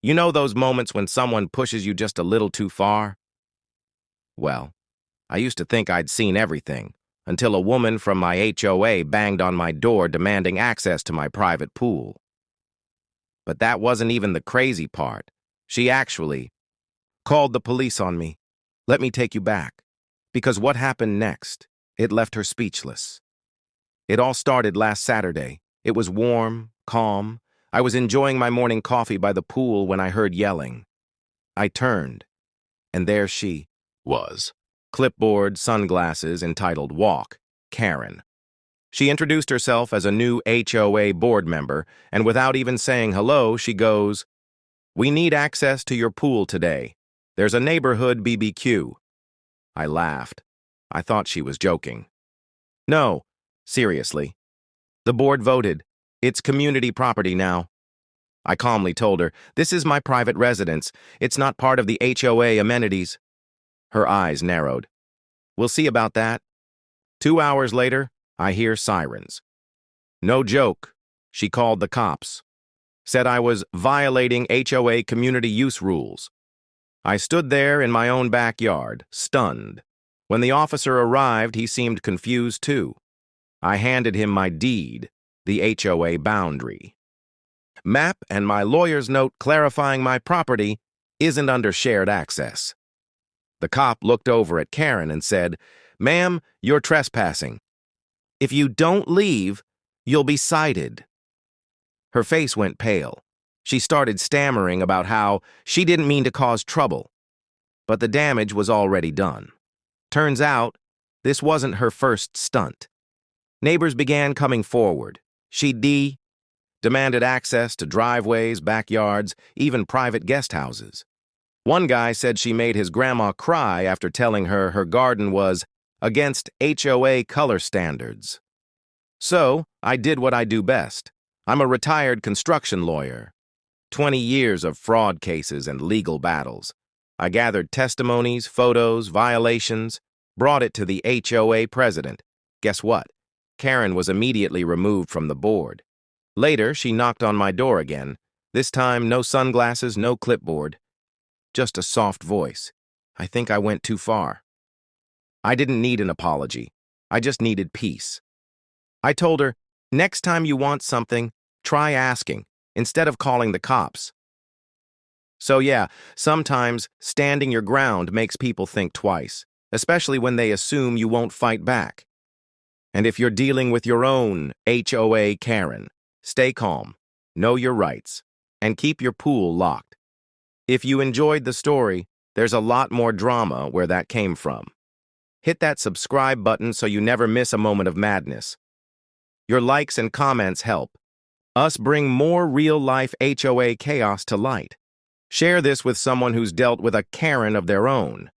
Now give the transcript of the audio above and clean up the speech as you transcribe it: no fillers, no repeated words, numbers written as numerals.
You know those moments when someone pushes you just a little too far? Well, I used to think I'd seen everything, until a woman from my HOA banged on my door demanding access to my private pool. But that wasn't even the crazy part. She actually called the police on me. Let me take you back. Because what happened next, it left her speechless. It all started last Saturday. It was warm, calm. I was enjoying my morning coffee by the pool when I heard yelling. I turned, and there she was. Clipboard, sunglasses, entitled Walk, Karen. She introduced herself as a new HOA board member, and without even saying hello, she goes, "We need access to your pool today. There's a neighborhood BBQ." I laughed. I thought she was joking. No, seriously. The board voted. It's community property now. I calmly told her, "This is my private residence. It's not part of the HOA amenities." Her eyes narrowed. "We'll see about that." 2 hours later, I hear sirens. No joke. She called the cops. Said I was violating HOA community use rules. I stood there in my own backyard, stunned. When the officer arrived, he seemed confused too. I handed him my deed, the HOA boundary map, and my lawyer's note clarifying my property isn't under shared access. The cop looked over at Karen and said, "Ma'am, you're trespassing. If you don't leave, you'll be cited." Her face went pale. She started stammering about how she didn't mean to cause trouble. But the damage was already done. Turns out, this wasn't her first stunt. Neighbors began coming forward. She demanded access to driveways, backyards, even private guest houses. One guy said she made his grandma cry after telling her her garden was against HOA color standards. So, I did what I do best. I'm a retired construction lawyer. 20 years of fraud cases and legal battles. I gathered testimonies, photos, violations, brought it to the HOA president. Guess what? Karen was immediately removed from the board. Later, she knocked on my door again. This time, no sunglasses, no clipboard. Just a soft voice. I think I went too far. I didn't need an apology. I just needed peace. I told her, next time you want something, try asking, instead of calling the cops. So yeah, sometimes standing your ground makes people think twice, especially when they assume you won't fight back. And if you're dealing with your own HOA Karen, stay calm, know your rights, and keep your pool locked. If you enjoyed the story, there's a lot more drama where that came from. Hit that subscribe button so you never miss a moment of madness. Your likes and comments help us bring more real-life HOA chaos to light. Share this with someone who's dealt with a Karen of their own.